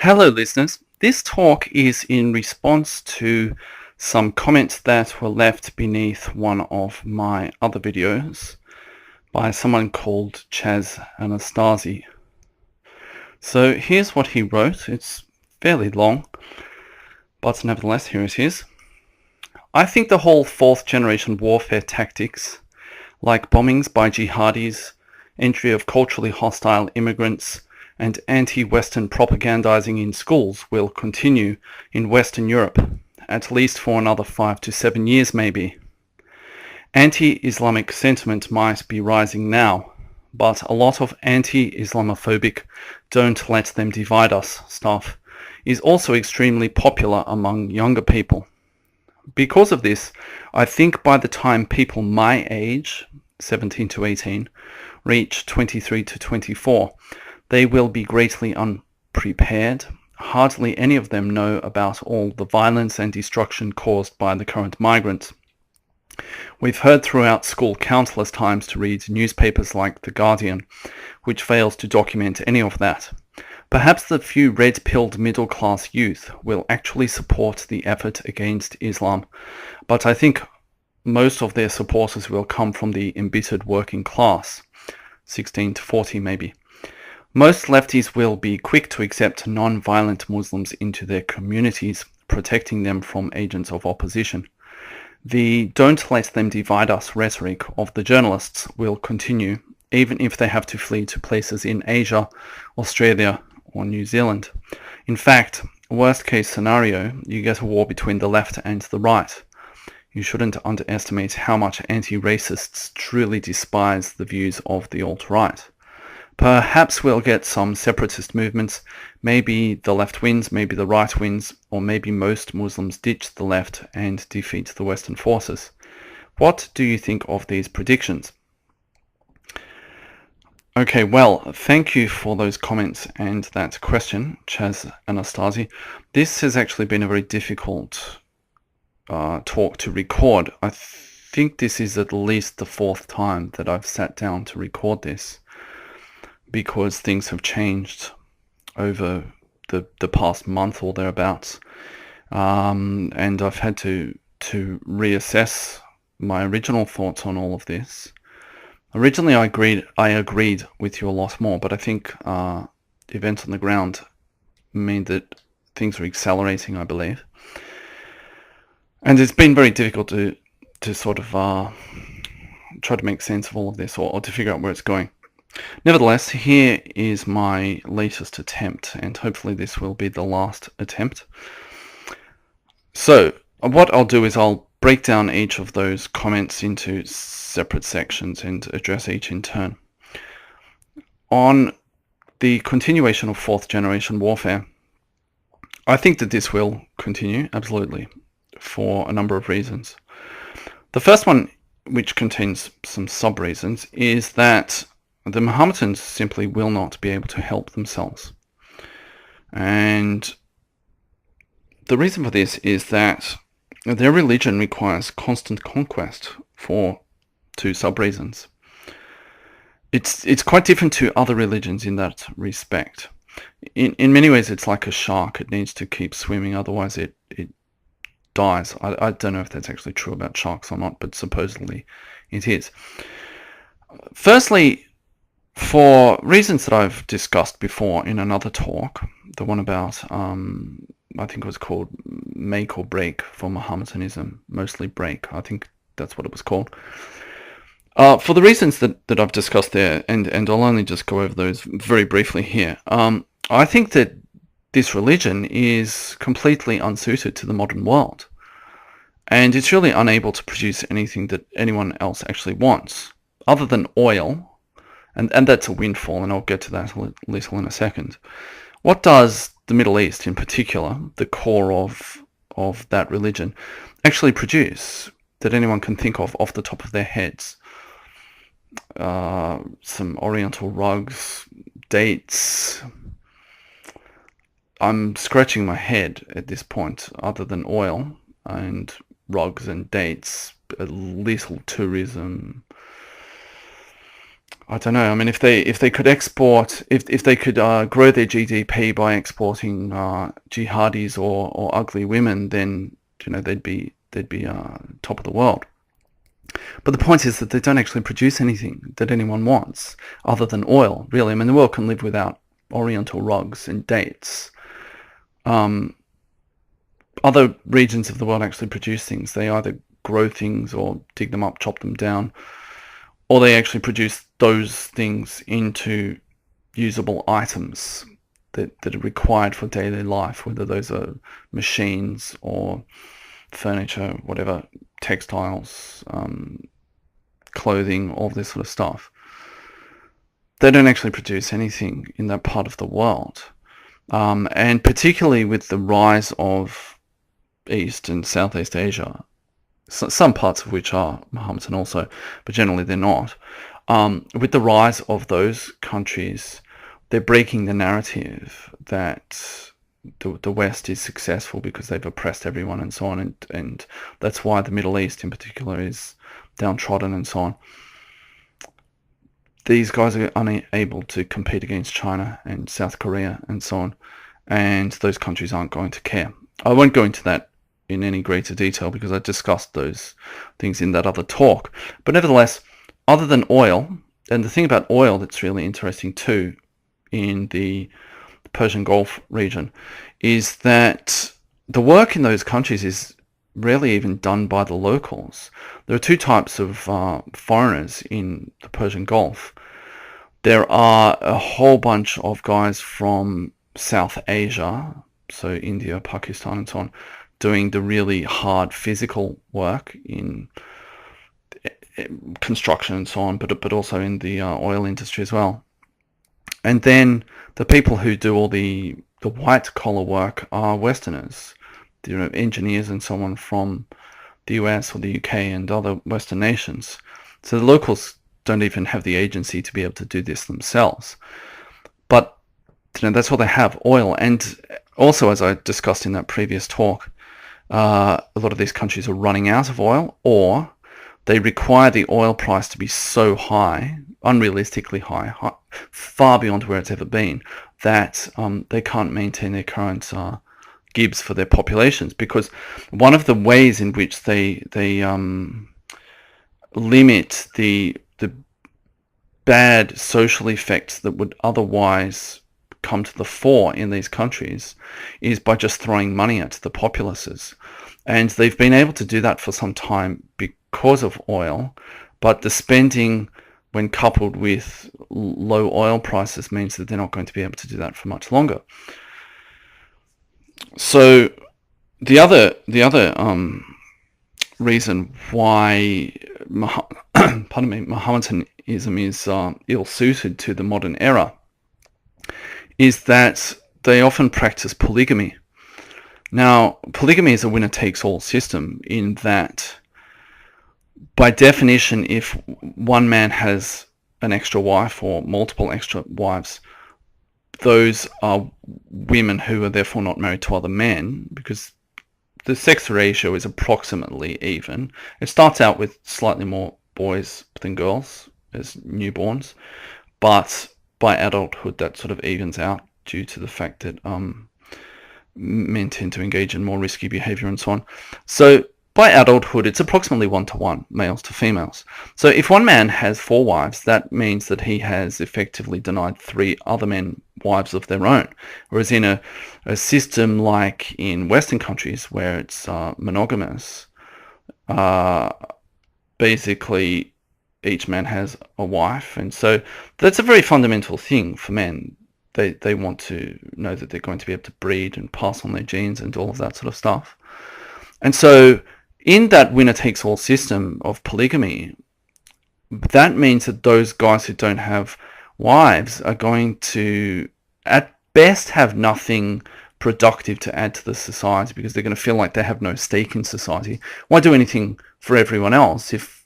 Hello, listeners. This talk is in response to some comments that were left beneath one of my other videos by someone called Anastasi. So here's what he wrote. It's fairly long, but nevertheless, here it is. I think the whole fourth generation warfare tactics, like bombings by jihadis, entry of culturally hostile immigrants, and anti-Western propagandizing in schools will continue in Western Europe, at least for another 5 to 7 years maybe. Anti-Islamic sentiment might be rising now, but a lot of anti-Islamophobic "don't let them divide us" stuff is also extremely popular among younger people. Because of this, I think by the time people my age, 17 to 18, reach 23 to 24, they will be greatly unprepared. Hardly any of them know about all the violence and destruction caused by the current migrants. We've heard throughout school countless times to read newspapers like The Guardian, which fails to document any of that. Perhaps the few red-pilled middle-class youth will actually support the effort against Islam, but I think most of their supporters will come from the embittered working class, 16 to 40 maybe. Most lefties will be quick to accept non-violent Muslims into their communities, protecting them from agents of opposition. The "don't let them divide us" rhetoric of the journalists will continue, even if they have to flee to places in Asia, Australia, or New Zealand. In fact, worst case scenario, you get a war between the left and the right. You shouldn't underestimate how much anti-racists truly despise the views of the alt-right. Perhaps we'll get some separatist movements. Maybe the left wins, maybe the right wins, or maybe most Muslims ditch the left and defeat the Western forces. What do you think of these predictions? Okay, well, thank you for those comments and that question, Anastasi. This has actually been a very difficult talk to record. I think this is at least the fourth time that I've sat down to record this, because things have changed over the past month or thereabouts, and I've had to reassess my original thoughts on all of this. Originally, I agreed with you a lot more, but I think events on the ground mean that things are accelerating, I believe, and it's been very difficult to sort of try to make sense of all of this, or to figure out where it's going. Nevertheless, here is my latest attempt, and hopefully this will be the last attempt. So, what I'll do is I'll break down each of those comments into separate sections and address each in turn. On the continuation of fourth generation warfare, I think that this will continue, absolutely, for a number of reasons. The first one, which contains some sub-reasons, is that the Mahometans simply will not be able to help themselves. And the reason for this is that their religion requires constant conquest for two sub-reasons. It's quite different to other religions in that respect. In many ways, it's like a shark. It needs to keep swimming, otherwise it dies. I don't know if that's actually true about sharks or not, but supposedly it is. Firstly, for reasons that I've discussed before in another talk, the one about, I think it was called Make or Break for Mahometanism, mostly break, I think that's what it was called. For the reasons that I've discussed there, and I'll only just go over those very briefly here, I think that this religion is completely unsuited to the modern world, and it's really unable to produce anything that anyone else actually wants, other than oil. And that's a windfall, and I'll get to that a little in a second. What does the Middle East in particular, the core of that religion, actually produce that anyone can think of off the top of their heads? Some oriental rugs, dates. I'm scratching my head at this point. Other than oil and rugs and dates, a little tourism. I don't know. I mean, if they could export, if they could grow their GDP by exporting jihadis or ugly women, then they'd be top of the world. But the point is that they don't actually produce anything that anyone wants other than oil. Really, I mean, the world can live without Oriental rugs and dates. Other regions of the world actually produce things. They either grow things or dig them up, chop them down, or they actually produce those things into usable items that are required for daily life, whether those are machines or furniture, whatever, textiles, clothing, all this sort of stuff. They don't actually produce anything in that part of the world. And particularly with the rise of East and Southeast Asia, some parts of which are Mahometan also, but generally they're not. With the rise of those countries, they're breaking the narrative that the West is successful because they've oppressed everyone and so on, and that's why the Middle East in particular is downtrodden and so on. These guys are unable to compete against China and South Korea and so on, and those countries aren't going to care. I won't go into that in any greater detail because I discussed those things in that other talk. But nevertheless, other than oil, and the thing about oil that's really interesting too in the Persian Gulf region is that the work in those countries is rarely even done by the locals. There are two types of foreigners in the Persian Gulf. There are a whole bunch of guys from South Asia, so India, Pakistan and so on, doing the really hard physical work in construction and so on, but also in the oil industry as well. And then the people who do all the white collar work are Westerners, engineers and so on from the US or the UK and other Western nations. So the locals don't even have the agency to be able to do this themselves. But that's what they have, oil. And also, as I discussed in that previous talk, a lot of these countries are running out of oil, or they require the oil price to be so high, unrealistically high, far beyond where it's ever been, that they can't maintain their current GIBs for their populations. Because one of the ways in which they limit the bad social effects that would otherwise come to the fore in these countries is by just throwing money at the populaces. And they've been able to do that for some time because of oil, but the spending, when coupled with low oil prices, means that they're not going to be able to do that for much longer. So the other reason why Mahometanism is ill-suited to the modern era is that they often practice polygamy. Now, polygamy is a winner-takes-all system in that, by definition, if one man has an extra wife or multiple extra wives, those are women who are therefore not married to other men, because the sex ratio is approximately even. It starts out with slightly more boys than girls as newborns, but by adulthood that sort of evens out due to the fact that men tend to engage in more risky behavior and so on. So by adulthood, it's approximately 1-to-1, males to females. So if one man has 4 wives, that means that he has effectively denied 3 other men wives of their own. Whereas in a system like in Western countries where it's monogamous, basically each man has a wife. And so that's a very fundamental thing for men. They want to know that they're going to be able to breed and pass on their genes and all of that sort of stuff. And so in that winner-takes-all system of polygamy, that means that those guys who don't have wives are going to, at best, have nothing productive to add to the society, because they're going to feel like they have no stake in society. Why do anything for everyone else if,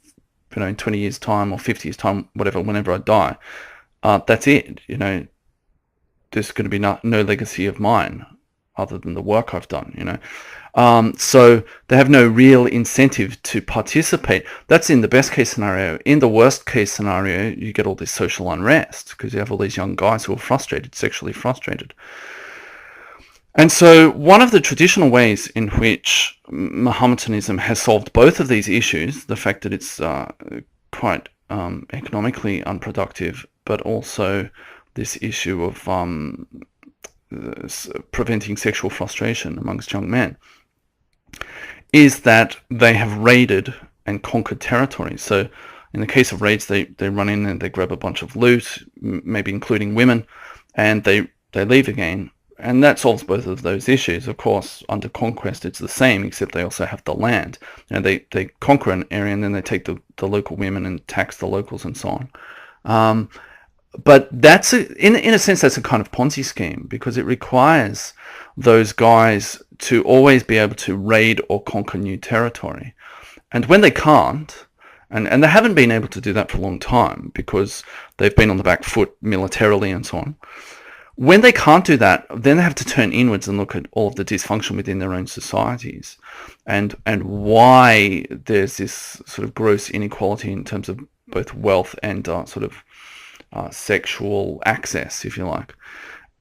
in 20 years' time or 50 years' time, whatever, whenever I die, that's it, there's going to be no legacy of mine. other than the work I've done, so they have no real incentive to participate. That's in the best case scenario. In the worst case scenario, you get all this social unrest because you have all these young guys who are frustrated, sexually frustrated. And so one of the traditional ways in which Mahometanism has solved both of these issues, the fact that it's quite economically unproductive, but also this issue of preventing sexual frustration amongst young men, is that they have raided and conquered territories. So in the case of raids, they run in and they grab a bunch of loot, maybe including women, and they leave again. And that solves both of those issues. Of course, under conquest, it's the same, except they also have the land. They conquer an area and then they take the local women and tax the locals and so on. But that's in a sense, that's a kind of Ponzi scheme, because it requires those guys to always be able to raid or conquer new territory. And when they can't, and they haven't been able to do that for a long time because they've been on the back foot militarily and so on, when they can't do that, then they have to turn inwards and look at all of the dysfunction within their own societies and why there's this sort of gross inequality in terms of both wealth and sexual access, if you like.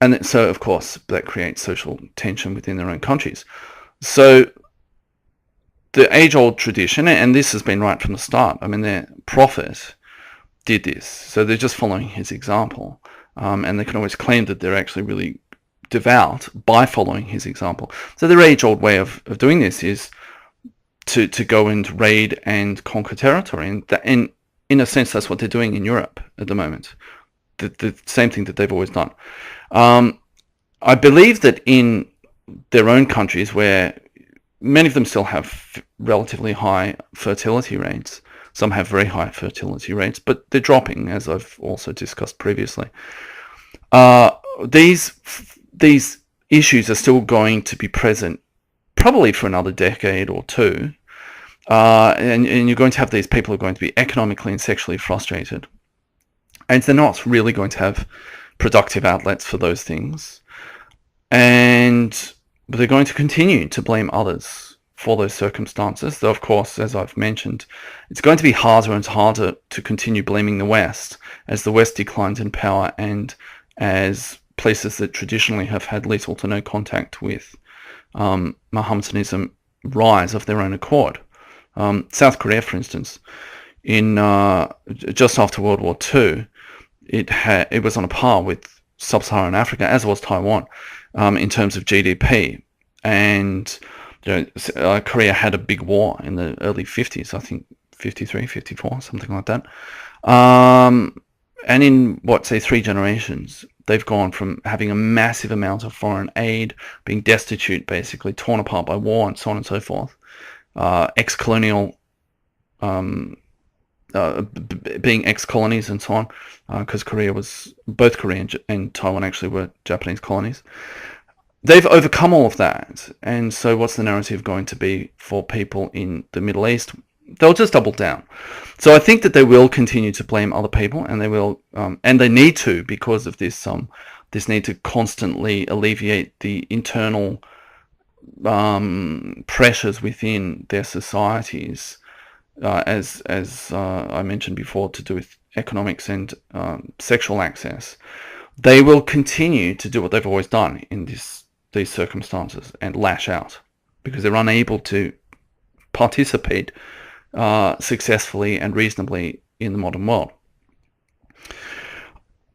And so, of course, that creates social tension within their own countries. So the age-old tradition, and this has been right from the start, I mean, their prophet did this. So they're just following his example. And they can always claim that they're actually really devout by following his example. So their age-old way of doing this is to go and raid and conquer territory. And in a sense, that's what they're doing in Europe at the moment. The same thing that they've always done. I believe that in their own countries, where many of them still have relatively high fertility rates, some have very high fertility rates, but they're dropping, as I've also discussed previously. These issues are still going to be present probably for another decade or two. And you're going to have these people who are going to be economically and sexually frustrated. And they're not really going to have productive outlets for those things. But they're going to continue to blame others for those circumstances. Though, of course, as I've mentioned, it's going to be harder and harder to continue blaming the West as the West declines in power and as places that traditionally have had little to no contact with Mahometanism rise of their own accord. South Korea, for instance, in just after World War II, it was on a par with sub-Saharan Africa, as was Taiwan, in terms of GDP. And Korea had a big war in the early 50s, I think 53, 54, something like that. And in, 3 generations, they've gone from having a massive amount of foreign aid, being destitute, basically, torn apart by war, and so on and so forth, ex-colonial, being ex-colonies and so on, because both Korea and Taiwan actually were Japanese colonies. They've overcome all of that, and so what's the narrative going to be for people in the Middle East? They'll just double down. So I think that they will continue to blame other people, and they will, and they need to, because of this need to constantly alleviate the internal pressures within their societies, as I mentioned before, to do with economics and sexual access. They will continue to do what they've always done in these circumstances and lash out, because they're unable to participate successfully and reasonably in the modern world.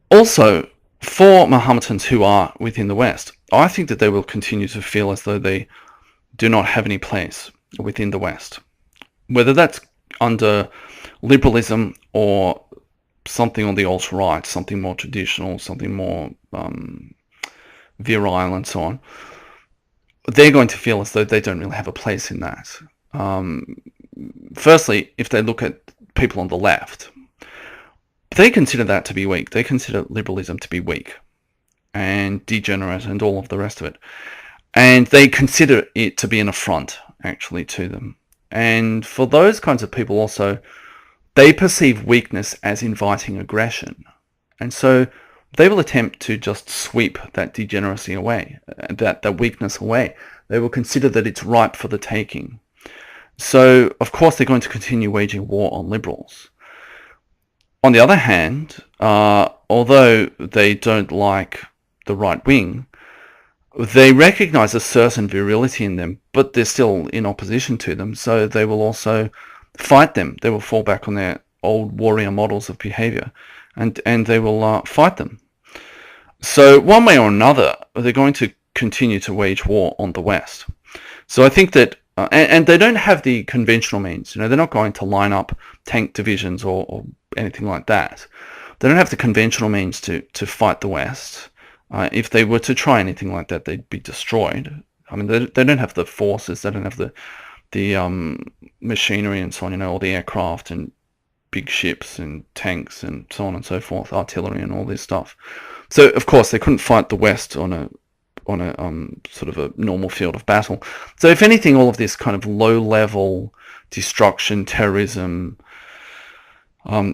Also, for Mahometans who are within the West, I think that they will continue to feel as though they do not have any place within the West. Whether that's under liberalism or something on the alt-right, something more traditional, something more virile and so on, they're going to feel as though they don't really have a place in that. Firstly, if they look at people on the left, they consider that to be weak. They consider liberalism to be weak and degenerate and all of the rest of it. And they consider it to be an affront, actually, to them. And for those kinds of people also, they perceive weakness as inviting aggression. And so they will attempt to just sweep that degeneracy away, that weakness away. They will consider that it's ripe for the taking. So, of course, they're going to continue waging war on liberals. On the other hand, although they don't like the right wing, they recognize a certain virility in them, but they're still in opposition to them, so they will also fight them. They will fall back on their old warrior models of behavior, and they will fight them. So one way or another, they're going to continue to wage war on the West. So I think that, and they don't have the conventional means. They're not going to line up tank divisions or anything like that. They don't have the conventional means to fight the West. If they were to try anything like that, they'd be destroyed. I mean, they don't have the forces. They don't have the machinery and so on. All the aircraft and big ships and tanks and so on and so forth, artillery and all this stuff. So of course they couldn't fight the West on a sort of a normal field of battle. So if anything, all of this kind of low-level destruction, terrorism,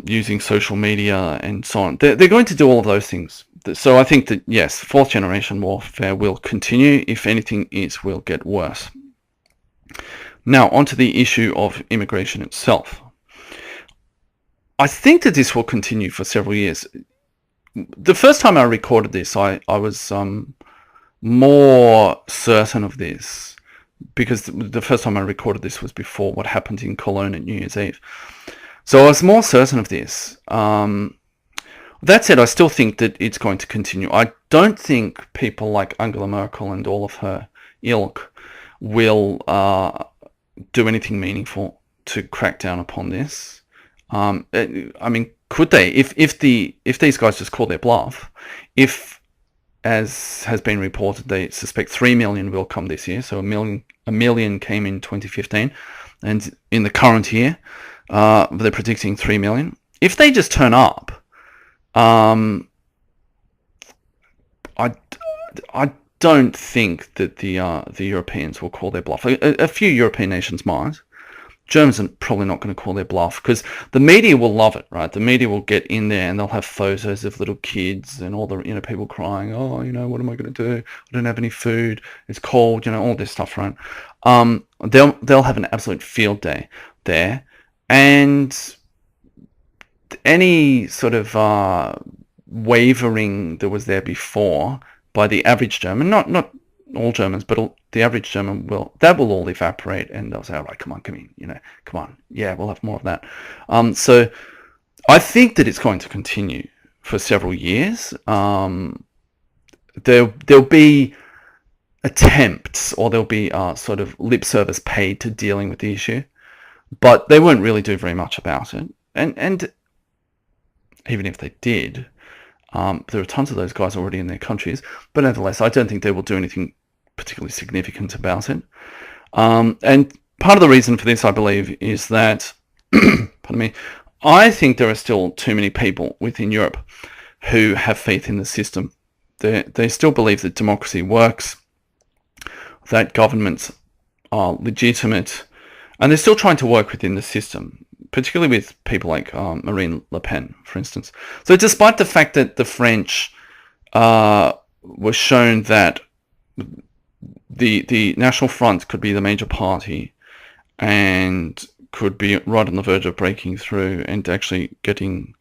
using social media and so on, they're going to do all of those things. So I think that, yes, fourth generation warfare will continue. If anything, it will get worse. Now, onto the issue of immigration itself. I think that this will continue for several years. The first time I recorded this, I was more certain of this, because the first time I recorded this was before what happened in Cologne at New Year's Eve. So I was more certain of this. That said, I still think that it's going to continue. I don't think people like Angela Merkel and all of her ilk will do anything meaningful to crack down upon this. I mean, could they? If these guys just call their bluff, if, as has been reported, they suspect 3 million will come this year, so a million came in 2015, and in the current year, they're predicting 3 million. If they just turn up, I don't think that the Europeans will call their bluff. A few European nations might. Germans are probably not going to call their bluff, because the media will love it, right? The media will get in there and they'll have photos of little kids and all the people crying. Oh, what am I going to do? I don't have any food. It's cold. All this stuff, right? They'll have an absolute field day there, and any sort of wavering that was there before by the average German, not all Germans, but the average German will all evaporate, and they'll say, all right, come on, come on, yeah, we'll have more of that. So I think that it's going to continue for several years. There'll be attempts, or there'll be sort of lip service paid to dealing with the issue, but they won't really do very much about it. And even if they did, there are tons of those guys already in their countries, but nevertheless, I don't think they will do anything particularly significant about it. And part of the reason for this, I believe, is that, pardon me, I think there are still too many people within Europe who have faith in the system. They still believe that democracy works, that governments are legitimate, and they're still trying to work within the system, particularly with people like Marine Le Pen, for instance. So despite the fact that the French were shown that the National Front could be the major party and could be right on the verge of breaking through and actually getting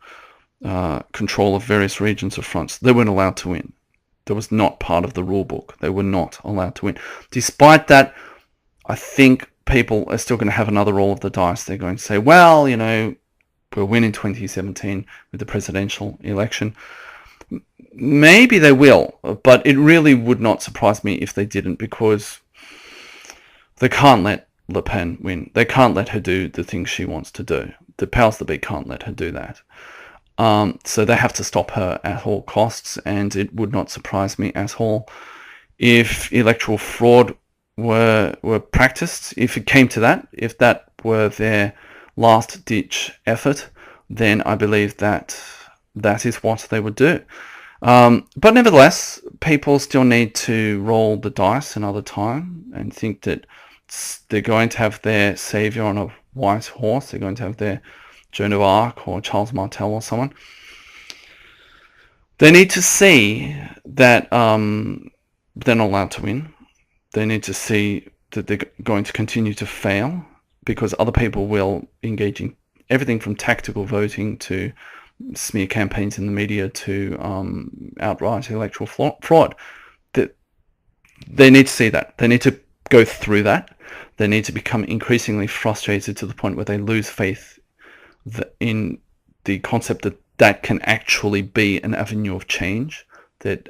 control of various regions of France, they weren't allowed to win. That was not part of the rule book. They were not allowed to win. Despite that, I think people are still going to have another roll of the dice. They're going to say, well, we'll win in 2017 with the presidential election. Maybe they will, but it really would not surprise me if they didn't, because they can't let Le Pen win. They can't let her do the things she wants to do. The powers that be can't let her do that. So they have to stop her at all costs, and it would not surprise me at all if electoral fraud were practiced. If it came to that, if that were their last-ditch effort, then I believe that is what they would do. But nevertheless, people still need to roll the dice another time and think that they're going to have their saviour on a white horse. They're going to have their Joan of Arc or Charles Martel or someone. They need to see that they're not allowed to win. They need to see that they're going to continue to fail because other people will engage in everything from tactical voting to smear campaigns in the media to outright electoral fraud. That they need to see that. They need to go through that. They need to become increasingly frustrated to the point where they lose faith in the concept that that can actually be an avenue of change. That,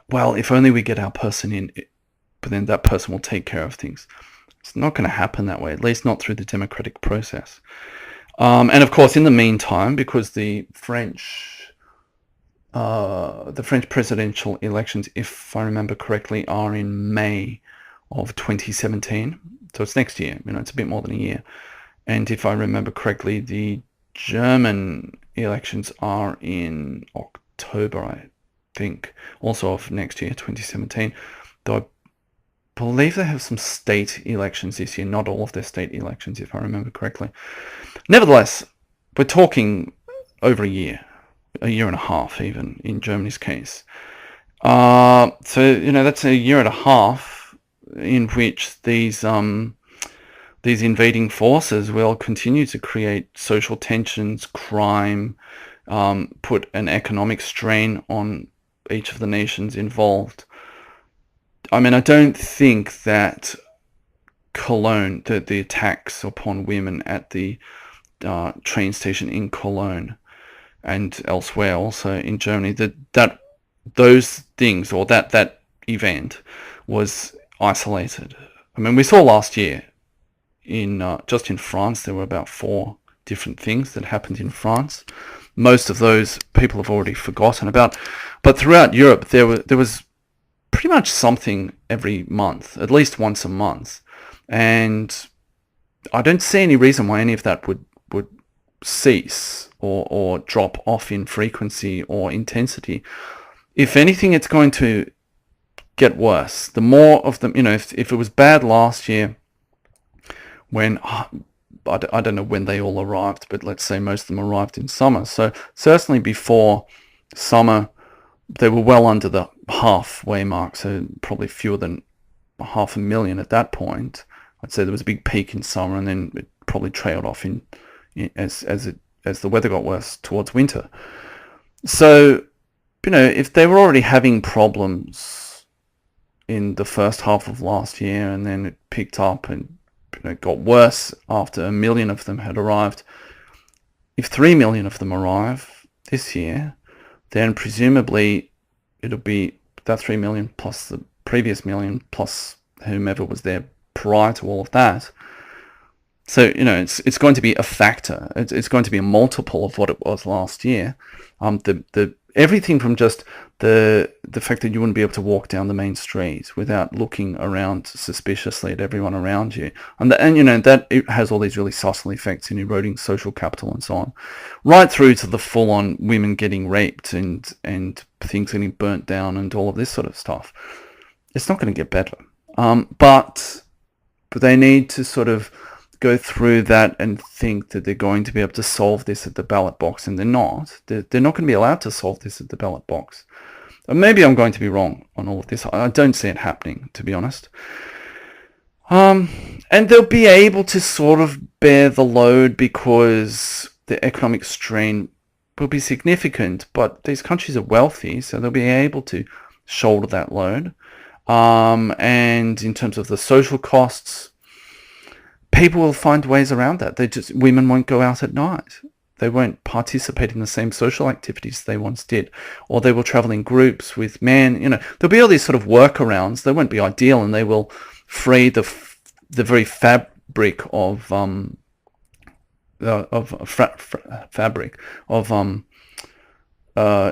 well, if only we get our person in, but then that person will take care of things. It's not going to happen that way, at least not through the democratic process. And of course, in the meantime, because the French presidential elections, if I remember correctly, are in May of 2017. So it's next year. It's a bit more than a year. And if I remember correctly, the German elections are in October, I think, also of next year, 2017. Though I believe they have some state elections this year, not all of their state elections, if I remember correctly. Nevertheless, we're talking over a year and a half even, in Germany's case. So, that's a year and a half in which these invading forces will continue to create social tensions, crime, put an economic strain on each of the nations involved. I don't think that Cologne, the attacks upon women at the train station in Cologne and elsewhere, also in Germany, that those things, or that event was isolated. We saw last year just in France, there were about 4 different things that happened in France. Most of those people have already forgotten about, but throughout Europe there was pretty much something every month, at least once a month, and I don't see any reason why any of that would cease or drop off in frequency or intensity. If anything, it's going to get worse. The more of them, if it was bad last year, when I don't know when they all arrived, but let's say most of them arrived in summer. So certainly before summer, they were well under the halfway mark, so probably fewer than 500,000 at that point. I'd say there was a big peak in summer, and then it probably trailed off as the weather got worse towards winter. So, if they were already having problems in the first half of last year, and then it picked up and got worse after 1 million of them had arrived, if 3 million of them arrive this year, then presumably it'll be that 3 million plus the previous million plus whomever was there prior to all of that. So, it's going to be a factor. It's going to be a multiple of what it was last year. Everything from just the fact that you wouldn't be able to walk down the main street without looking around suspiciously at everyone around you, and that it has all these really subtle effects in eroding social capital and so on, right through to the full-on women getting raped and things getting burnt down and all of this sort of stuff. It's not going to get better, but they need to sort of go through that and think that they're going to be able to solve this at the ballot box, and they're not. They're not going to be allowed to solve this at the ballot box. And maybe I'm going to be wrong on all of this. I don't see it happening, to be honest. And they'll be able to sort of bear the load because the economic strain will be significant, but these countries are wealthy, so they'll be able to shoulder that load. And in terms of the social costs, people will find ways around that. Women won't go out at night. They won't participate in the same social activities they once did, or they will travel in groups with men. There'll be all these sort of workarounds. They won't be ideal, and they will free the very fabric of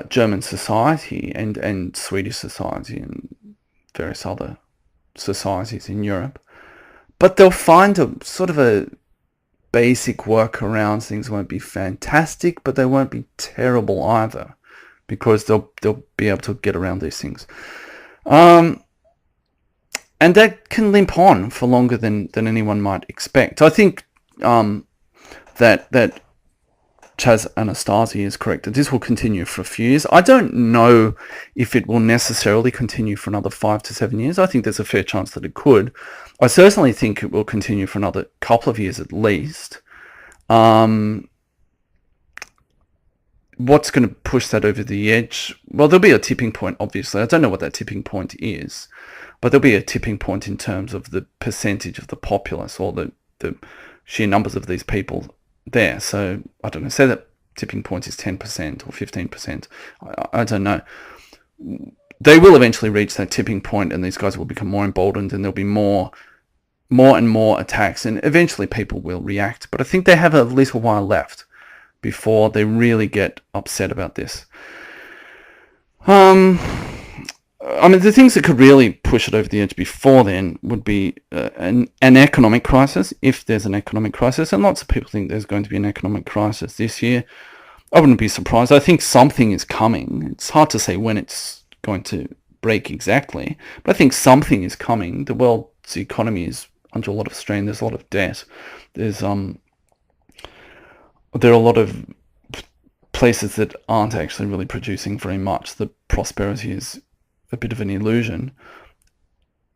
German society and Swedish society and various other societies in Europe. But they'll find a sort of a basic workaround. Things won't be fantastic, but they won't be terrible either, because they'll be able to get around these things. And that can limp on for longer than anyone might expect. I think that Chaz Anastasi is correct, that this will continue for a few years. I don't know if it will necessarily continue for another 5 to 7 years. I think there's a fair chance that it could. I certainly think it will continue for another couple of years at least. What's going to push that over the edge? Well, there'll be a tipping point, obviously. I don't know what that tipping point is, but there'll be a tipping point in terms of the percentage of the populace or the sheer numbers of these people there. So I don't know, say that tipping point is 10% or 15%. I don't know. They will eventually reach that tipping point, and these guys will become more emboldened, and there'll be more and more attacks, and eventually people will react. But I think they have a little while left before they really get upset about this. I mean, the things that could really push it over the edge before then would be an economic crisis, if there's an economic crisis, and lots of people think there's going to be an economic crisis this year. I wouldn't be surprised. I think something is coming. It's hard to say when it's going to break exactly, but I think something is coming. The world's economy is under a lot of strain. There's a lot of debt. There are a lot of places that aren't actually really producing very much. The prosperity is a bit of an illusion.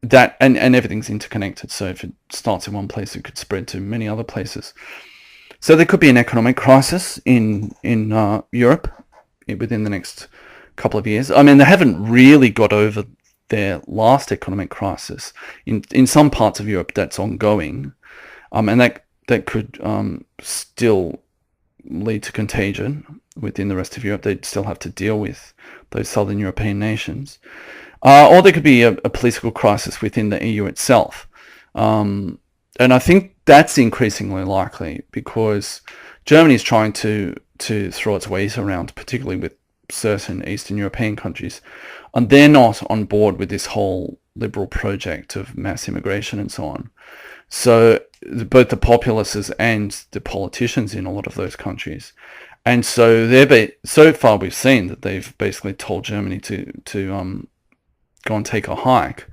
That and everything's interconnected. So if it starts in one place, it could spread to many other places. So there could be an economic crisis in Europe within the next couple of years. I mean, they haven't really got over their last economic crisis. In some parts of Europe, that's ongoing, and that could still lead to contagion within the rest of Europe. They'd still have to deal with those southern European nations. Or there could be a political crisis within the EU itself. And I think that's increasingly likely because Germany is trying to throw its weight around, particularly with certain Eastern European countries. And they're not on board with this whole liberal project of mass immigration and so on. So both the populaces and the politicians in a lot of those countries. And so so far we've seen that they've basically told Germany to go and take a hike.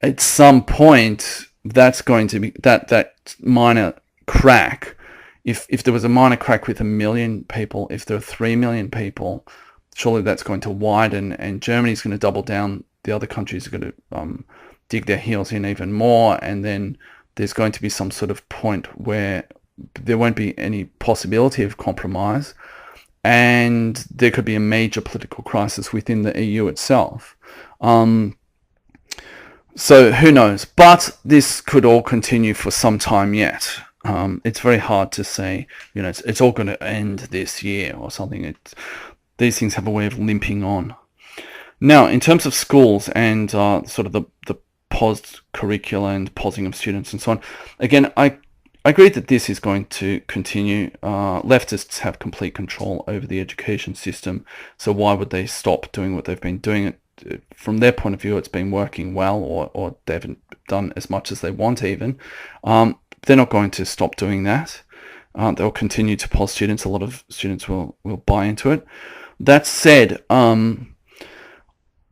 At some point, that's going to be that minor crack. If there was a minor crack with 1 million people, if there are 3 million people, surely that's going to widen, and Germany's going to double down. The other countries are going to dig their heels in even more, and then there's going to be some sort of point where there won't be any possibility of compromise, and there could be a major political crisis within the EU itself. So who knows? But this could all continue for some time yet. It's very hard to say, it's all going to end this year or something. These things have a way of limping on. Now, in terms of schools and sort of the POS curricula and POSing of students and so on, again, I agree that this is going to continue. Leftists have complete control over the education system, so why would they stop doing what they've been doing? From their point of view, it's been working well, or they haven't done as much as they want even. They're not going to stop doing that. They'll continue to POS students. A lot of students will buy into it. That said,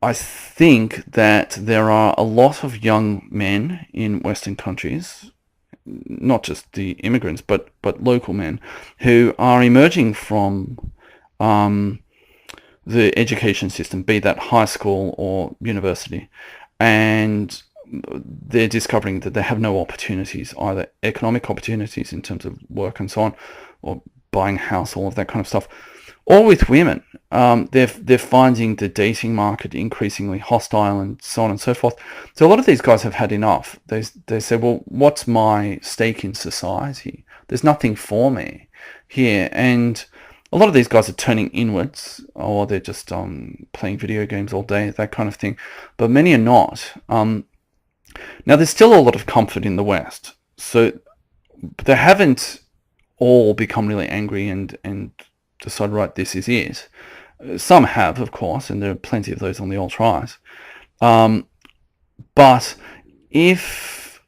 I think that there are a lot of young men in Western countries, not just the immigrants, but local men, who are emerging from the education system, be that high school or university, and they're discovering that they have no opportunities, either economic opportunities in terms of work and so on, or buying a house, all of that kind of stuff, or with women. They're finding the dating market increasingly hostile and so on and so forth. So a lot of these guys have had enough. They say, well, what's my stake in society? There's nothing for me here. And a lot of these guys are turning inwards, or they're just playing video games all day, that kind of thing. But many are not. Now, there's still a lot of comfort in the West. So they haven't all become really angry and decide, right, this is it. Some have, of course, and there are plenty of those on the alt-right. But if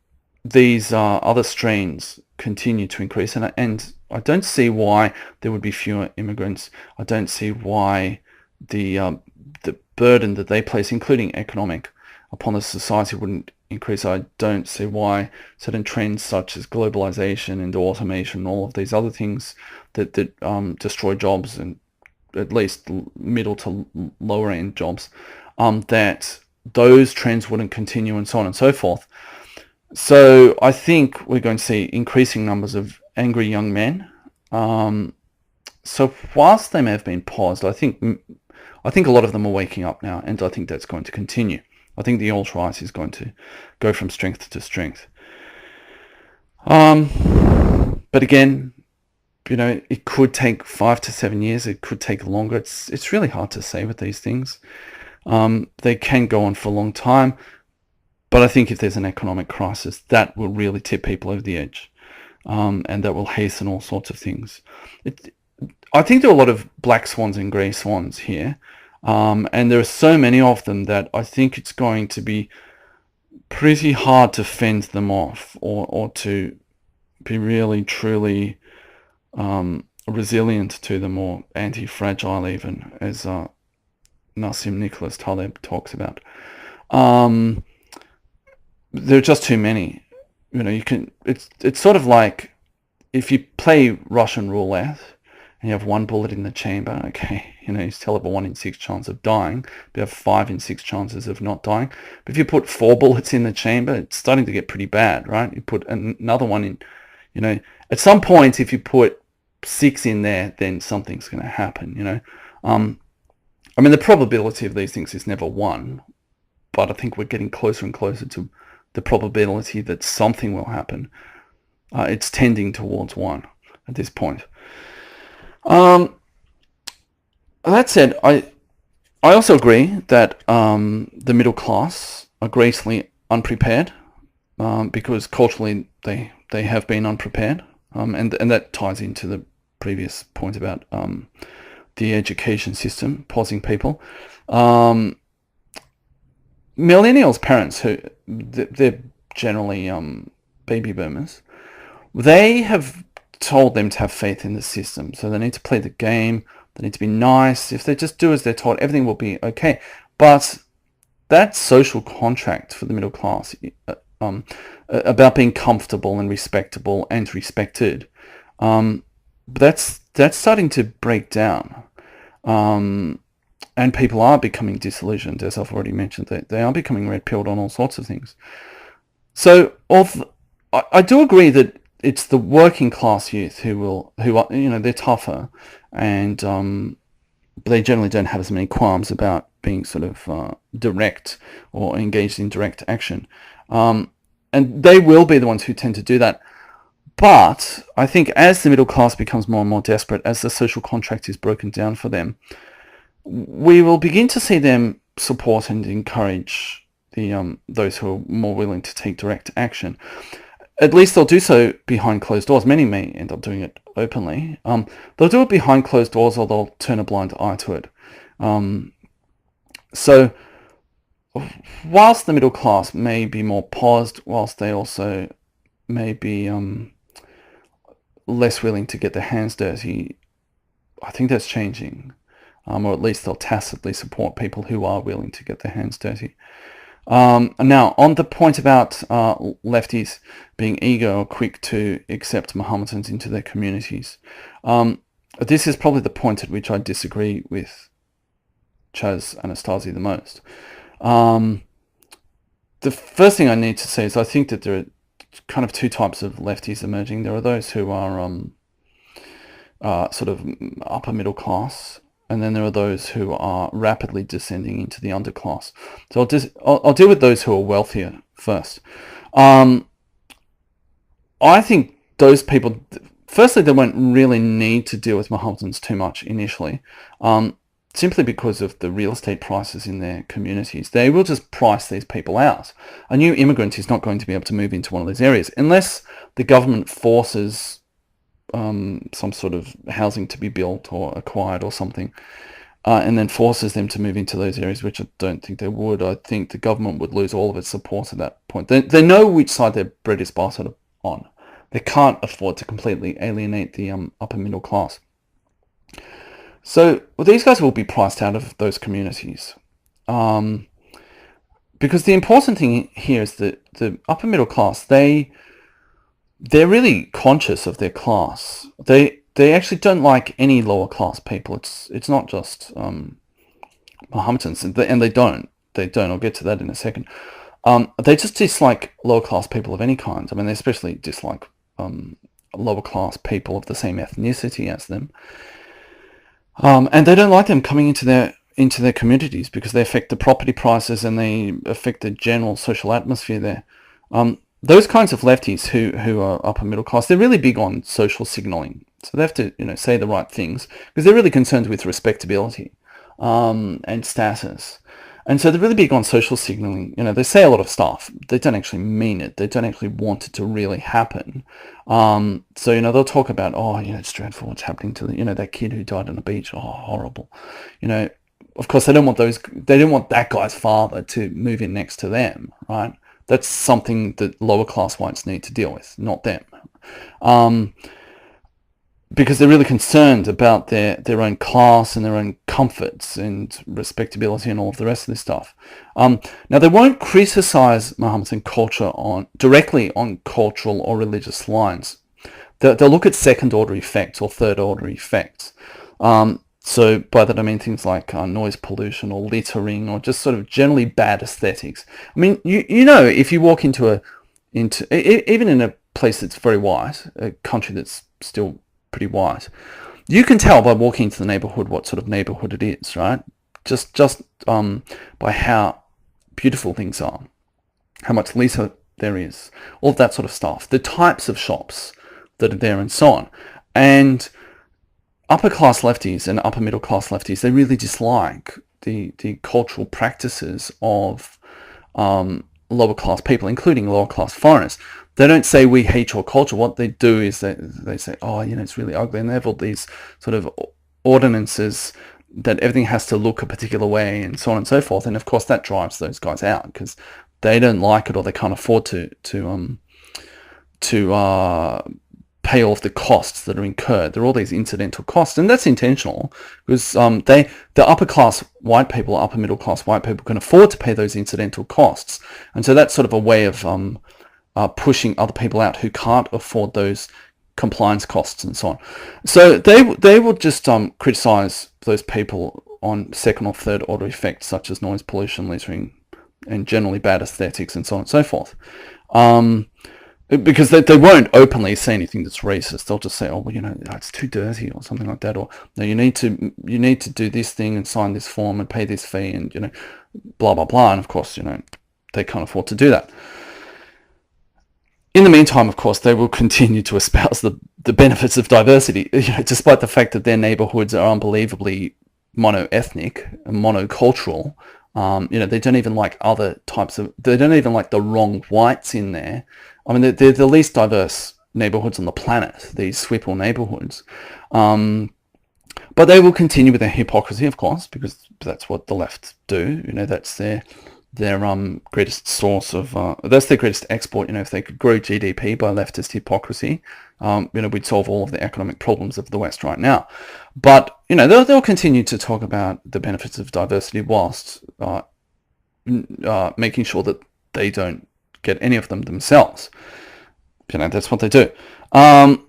these other strains continue to increase, and I don't see why there would be fewer immigrants. I don't see why the burden that they place, including economic, upon the society wouldn't increase. I don't see why certain trends such as globalization and automation, all of these other things that destroy jobs, and at least middle to lower end jobs, that those trends wouldn't continue, and so on and so forth. So I think we're going to see increasing numbers of angry young men. So whilst they may have been paused, I think a lot of them are waking up now, and I think that's going to continue. I think the alt-right is going to go from strength to strength. But again, it could take 5 to 7 years. It could take longer. It's really hard to say with these things. They can go on for a long time, but I think if there's an economic crisis, that will really tip people over the edge, and that will hasten all sorts of things. I think there are a lot of black swans and grey swans here, and there are so many of them that I think it's going to be pretty hard to fend them off, or to be really, truly resilient to them, or anti-fragile even, as Nassim Nicholas Taleb talks about. There are just too many. It's sort of like if you play Russian roulette and you have one bullet in the chamber, okay, you still have a 1 in 6 chance of dying, but you have 5 in 6 chances of not dying. But if you put 4 bullets in the chamber, it's starting to get pretty bad, right? You put another one in, at some point, if you put 6 in there, then something's going to happen, the probability of these things is never 1, but I think we're getting closer and closer to the probability that something will happen. It's tending towards 1 at this point. That said, I also agree that the middle class are greatly unprepared, because culturally they have been unprepared, and that ties into the previous point about the education system pausing people. Millennials' parents, who they're generally baby boomers, they have told them to have faith in the system. So they need to play the game. They need to be nice. If they just do as they're told, everything will be okay. But that social contract for the middle class, about being comfortable and respectable and respected, that's starting to break down. And people are becoming disillusioned, as I've already mentioned. They are becoming red-pilled on all sorts of things. So I do agree that it's the working class youth who are, they're tougher, and they generally don't have as many qualms about being sort of direct or engaged in direct action. And they will be the ones who tend to do that. But I think as the middle class becomes more and more desperate, as the social contract is broken down for them, we will begin to see them support and encourage those who are more willing to take direct action. At least they'll do so behind closed doors. Many may end up doing it openly. They'll do it behind closed doors, or they'll turn a blind eye to it. So whilst the middle class may be more paused, whilst they also may be less willing to get their hands dirty, I think that's changing. Or at least they'll tacitly support people who are willing to get their hands dirty. Now, on the point about lefties being eager or quick to accept Mahometans into their communities, this is probably the point at which I disagree with Chaz Anastasi the most. The first thing I need to say is I think that there are kind of 2 types of lefties emerging. There are those who are sort of upper middle class, and then there are those who are rapidly descending into the underclass. So I'll deal with those who are wealthier first. I think those people, firstly, they won't really need to deal with Mahometans too much initially, simply because of the real estate prices in their communities. They will just price these people out. A new immigrant is not going to be able to move into one of these areas unless the government forces some sort of housing to be built or acquired or something, and then forces them to move into those areas, which I don't think they would. I think the government would lose all of its support at that point. They know which side their bread is buttered on. They can't afford to completely alienate the upper middle class. So these guys will be priced out of those communities, because the important thing here is that the upper middle class, they're really conscious of their class. They actually don't like any lower class people. It's not just Mohammedans, and they don't. I'll get to that in a second. They just dislike lower class people of any kind. I mean, they especially dislike lower class people of the same ethnicity as them, and they don't like them coming into their communities because they affect the property prices and they affect the general social atmosphere there. Those kinds of lefties who are upper middle class, they're really big on social signalling. So they have to, say the right things because they're really concerned with respectability and status. And so they're really big on social signaling. They say a lot of stuff. They don't actually mean it. They don't actually want it to really happen. So, they'll talk about, it's dreadful what's happening to that kid who died on the beach. Oh, horrible. Of course, they don't want that guy's father to move in next to them, right? That's something that lower class whites need to deal with, not them. Because they're really concerned about their own class and their own comforts and respectability and all of the rest of this stuff. Now, they won't criticize Mohammedan culture directly on cultural or religious lines. They'll look at second-order effects or third-order effects. So by that I mean things like noise pollution or littering or just sort of generally bad aesthetics. I mean, if you walk into even in a place that's very white, a country that's still pretty white, you can tell by walking into the neighborhood what sort of neighborhood it is, right? Just by how beautiful things are, how much litter there is, all of that sort of stuff, the types of shops that are there and so on. And upper class lefties and upper middle class lefties, they really dislike the cultural practices of lower class people, including lower class foreigners. They don't say we hate your culture. What they do is they say, it's really ugly. And they have all these sort of ordinances that everything has to look a particular way and so on and so forth. And of course that drives those guys out because they don't like it or they can't afford to pay off the costs that are incurred. There are all these incidental costs, and that's intentional because the upper class white people, upper middle class white people can afford to pay those incidental costs. And so that's sort of a way of pushing other people out who can't afford those compliance costs and so on. So they will just criticize those people on second or third order effects such as noise pollution, littering, and generally bad aesthetics and so on and so forth. Because they won't openly say anything that's racist. They'll just say, it's too dirty or something like that, or no, you need to do this thing and sign this form and pay this fee and blah blah blah. And of course, they can't afford to do that. In the meantime, of course, they will continue to espouse the benefits of diversity, despite the fact that their neighborhoods are unbelievably mono-ethnic and monocultural. They don't even like they don't even like the wrong whites in there. I mean, they're the least diverse neighborhoods on the planet, these Swipple neighborhoods. But they will continue with their hypocrisy, of course, because that's what the left do. That's their greatest source of, that's their greatest export. If they could grow GDP by leftist hypocrisy, we'd solve all of the economic problems of the West right now. But, they'll continue to talk about the benefits of diversity whilst making sure that they don't get any of them themselves. That's what they do. But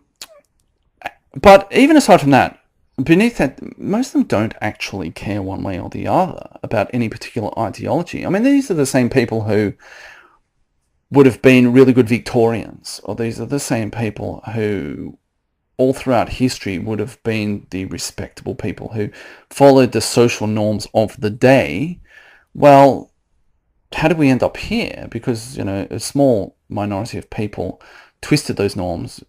even aside from that, beneath that, most of them don't actually care one way or the other about any particular ideology. I mean, these are the same people who would have been really good Victorians, or these are the same people who all throughout history would have been the respectable people who followed the social norms of the day. Well, how did we end up here? Because, a small minority of people twisted those norms,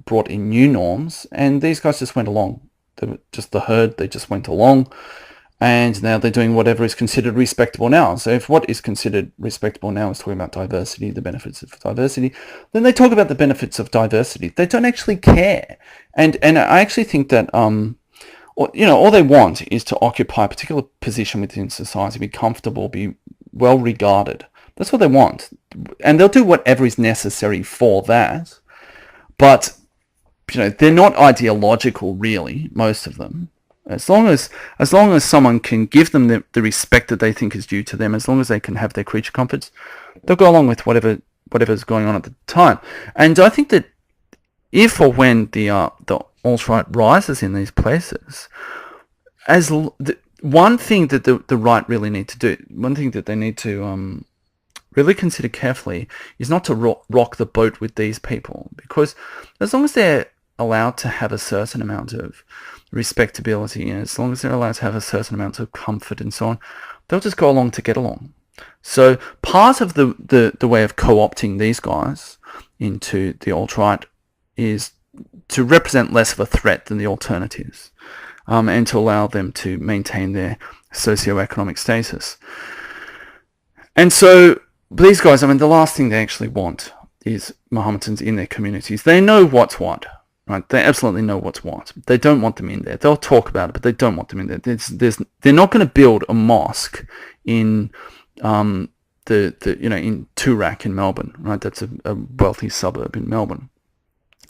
brought in new norms, and these guys just went along. They were just the herd, they just went along, and now they're doing whatever is considered respectable now. So if what is considered respectable now is talking about diversity, the benefits of diversity, then they talk about the benefits of diversity. They don't actually care. And I actually think that, all they want is to occupy a particular position within society, be comfortable, be well regarded. That's what they want. And they'll do whatever is necessary for that. But, they're not ideological, really, most of them. As long as someone can give them the respect that they think is due to them, as long as they can have their creature comforts, they'll go along with whatever's going on at the time. And I think that if or when the alt-right rises in these places, one thing that the right really need to do, one thing that they need to really consider carefully, is not to rock the boat with these people, because as long as they're allowed to have a certain amount of respectability, and as long as they're allowed to have a certain amount of comfort and so on, they'll just go along to get along. So part of the way of co-opting these guys into the alt-right is to represent less of a threat than the alternatives, and to allow them to maintain their socioeconomic status. And so these guys, I mean, the last thing they actually want is Mahometans in their communities. They know what's what, right? They absolutely know what's what. They don't want them in there. They'll talk about it, but they don't want them in there. They're not going to build a mosque in in Toorak in Melbourne, right? That's a wealthy suburb in Melbourne.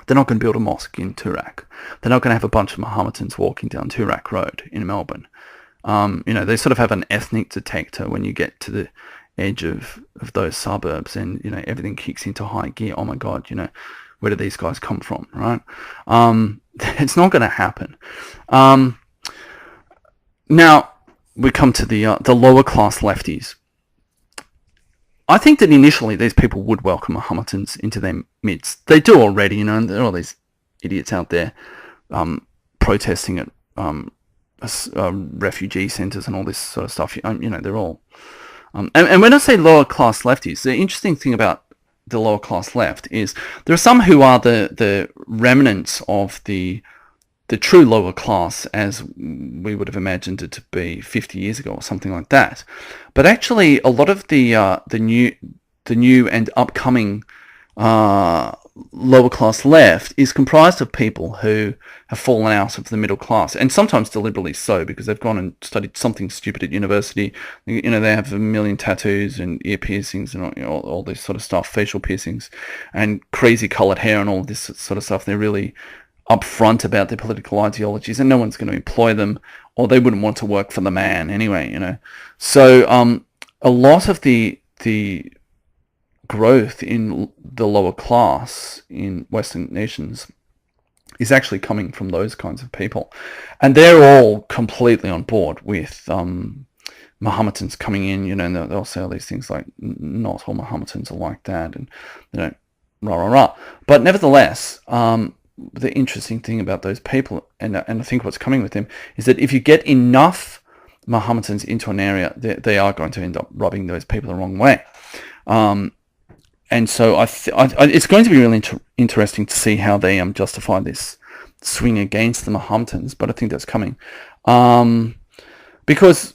They're not going to build a mosque in Toorak. They're not going to have a bunch of Mahometans walking down Toorak Road in Melbourne. They sort of have an ethnic detector when you get to the edge of those suburbs, and everything kicks into high gear. Oh my God, where do these guys come from, right? It's not going to happen. Now we come to the lower class lefties. I think that initially these people would welcome Mahometans into their midst. They do already, and there are all these idiots out there protesting at refugee centres and all this sort of stuff. They're all... and when I say lower class lefties, the interesting thing about the lower class left is there are some who are the remnants of the true lower class as we would have imagined it to be 50 years ago or something like that. But actually, a lot of the new and upcoming lower class left is comprised of people who have fallen out of the middle class, and sometimes deliberately so, because they've gone and studied something stupid at university. They have a million tattoos and ear piercings and all this sort of stuff, facial piercings, and crazy coloured hair and all this sort of stuff. They're really upfront about their political ideologies, and no one's going to employ them, or they wouldn't want to work for the man anyway. So a lot of the growth in the lower class in Western nations is actually coming from those kinds of people, and they're all completely on board with Mahometans coming in. And they'll say all these things like, not all Mahometans are like that, and rah. But nevertheless, the interesting thing about those people, and I think what's coming with them, is that if you get enough Mahometans into an area, they are going to end up rubbing those people the wrong way. And so it's going to be really interesting to see how they justify this swing against the Mahometans, but I think that's coming. Because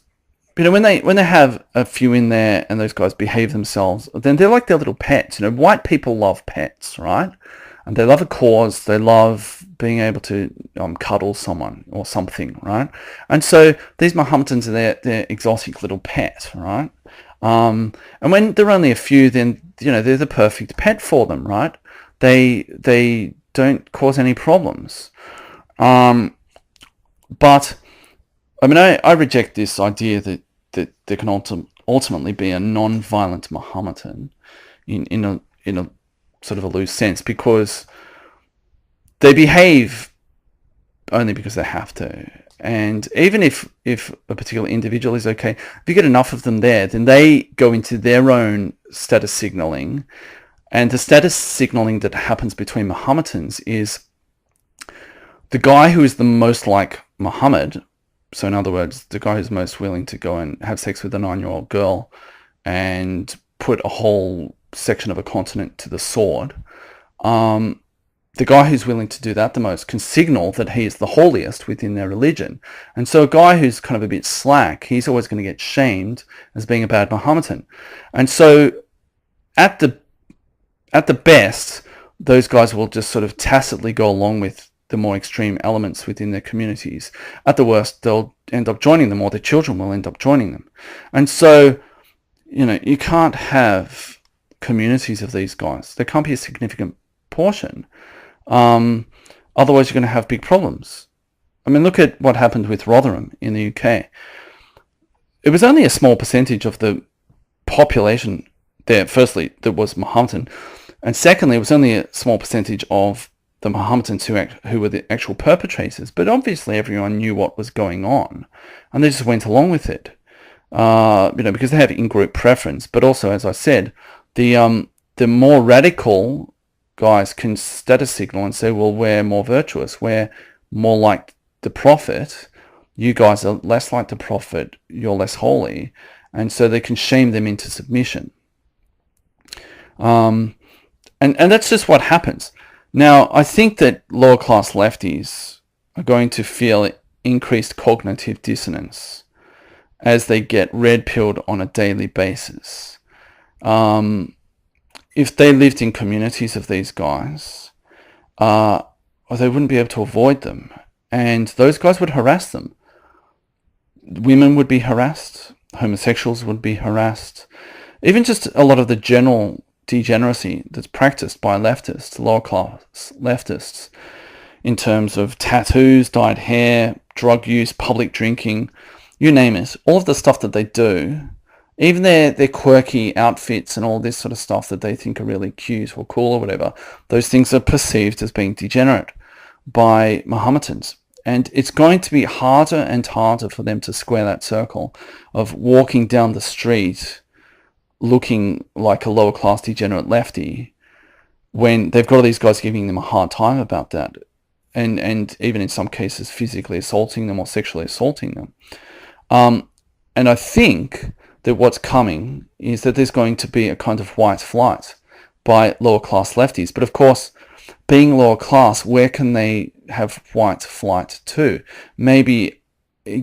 when they have a few in there and those guys behave themselves, then they're like their little pets. White people love pets, right? And they love a cause. They love being able to cuddle someone or something, right? And so these Mahometans are their exotic little pet, right? And when there are only a few, then they're the perfect pet for them, right? They don't cause any problems. But I mean, I reject this idea that there can ultimately be a non-violent Mahometan in a sort of a loose sense, because they behave only because they have to. And even if a particular individual is okay, if you get enough of them there, then they go into their own status signaling. And the status signaling that happens between Mahometans is the guy who is the most like Muhammad. So in other words, the guy who's most willing to go and have sex with a 9-year-old girl and put a whole section of a continent to the sword. The guy who's willing to do that the most can signal that he is the holiest within their religion. And so a guy who's kind of a bit slack, he's always going to get shamed as being a bad Mahometan. And so at the best, those guys will just sort of tacitly go along with the more extreme elements within their communities. At the worst, they'll end up joining them, or their children will end up joining them. And so, you can't have communities of these guys. There can't be a significant portion. Otherwise, you're going to have big problems. I mean, look at what happened with Rotherham in the UK. It was only a small percentage of the population there, firstly, that was Mohammedan, and secondly, it was only a small percentage of the Mohammedans who were the actual perpetrators. But obviously, everyone knew what was going on, and they just went along with it, because they have in-group preference. But also, as I said, the more radical guys can status signal and say, well, we're more virtuous, we're more like the Prophet. You guys are less like the Prophet, you're less holy, and so they can shame them into submission. And that's just what happens. Now, I think that lower class lefties are going to feel increased cognitive dissonance as they get red-pilled on a daily basis. If they lived in communities of these guys, they wouldn't be able to avoid them. And those guys would harass them. Women would be harassed. Homosexuals would be harassed. Even just a lot of the general degeneracy that's practiced by leftists, lower class leftists, in terms of tattoos, dyed hair, drug use, public drinking, you name it. All of the stuff that they do, even their quirky outfits and all this sort of stuff that they think are really cute or cool or whatever, those things are perceived as being degenerate by Mohammedans. And it's going to be harder and harder for them to square that circle of walking down the street looking like a lower class degenerate lefty when they've got all these guys giving them a hard time about that, and even in some cases physically assaulting them or sexually assaulting them. And I think that what's coming is that there's going to be a kind of white flight by lower class lefties. But of course, being lower class, where can they have white flight to? Maybe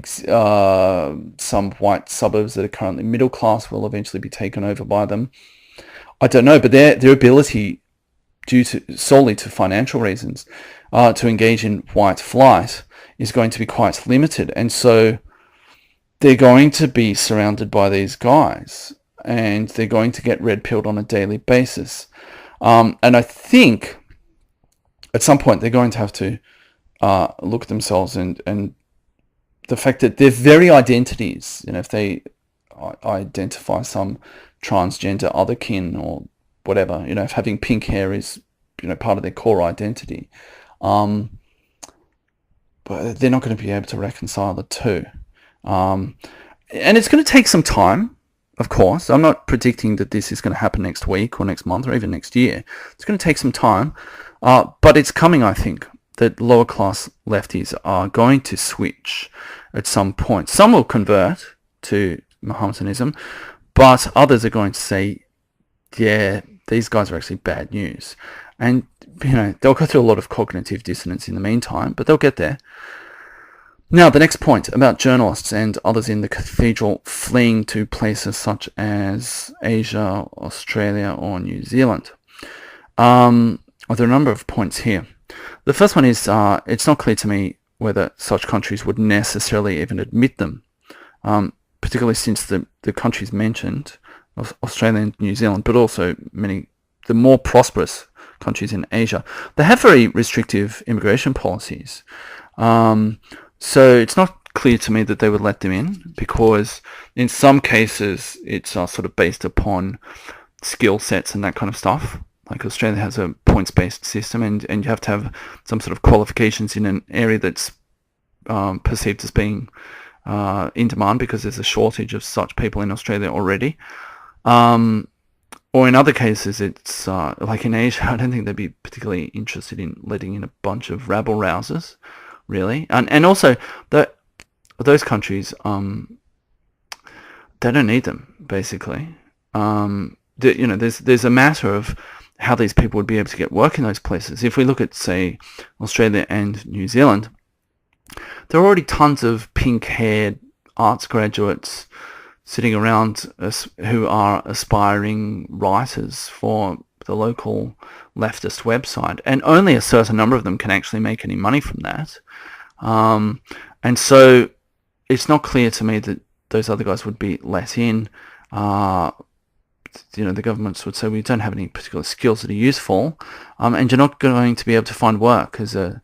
some white suburbs that are currently middle class will eventually be taken over by them. I don't know, but their ability, due to solely to financial reasons, to engage in white flight is going to be quite limited, and so they're going to be surrounded by these guys, and they're going to get red-pilled on a daily basis. And I think at some point they're going to have to look at themselves and the fact that their very identities, if they identify some transgender otherkin or whatever, if having pink hair is, part of their core identity, but they're not going to be able to reconcile the two. And it's going to take some time, of course. I'm not predicting that this is going to happen next week or next month or even next year. It's going to take some time, but it's coming, I think, that lower class lefties are going to switch at some point. Some will convert to Mahometanism, but others are going to say, yeah, these guys are actually bad news. And, they'll go through a lot of cognitive dissonance in the meantime, but they'll get there. Now, the next point about journalists and others in the cathedral fleeing to places such as Asia, Australia, or New Zealand. There are a number of points here. The first one is it's not clear to me whether such countries would necessarily even admit them, particularly since the countries mentioned, Australia and New Zealand, but also the more prosperous countries in Asia, they have very restrictive immigration policies. So it's not clear to me that they would let them in, because in some cases it's sort of based upon skill sets and that kind of stuff. Like Australia has a points-based system, and you have to have some sort of qualifications in an area that's perceived as being in demand because there's a shortage of such people in Australia already. Or in other cases, it's like in Asia, I don't think they'd be particularly interested in letting in a bunch of rabble-rousers, really. And also, those countries, they don't need them, basically. There's a matter of how these people would be able to get work in those places. If we look at, say, Australia and New Zealand, there are already tons of pink-haired arts graduates sitting around who are aspiring writers for the local leftist website, and only a certain number of them can actually make any money from that. And so it's not clear to me that those other guys would be let in. the governments would say, we don't have any particular skills that are useful, and you're not going to be able to find work as a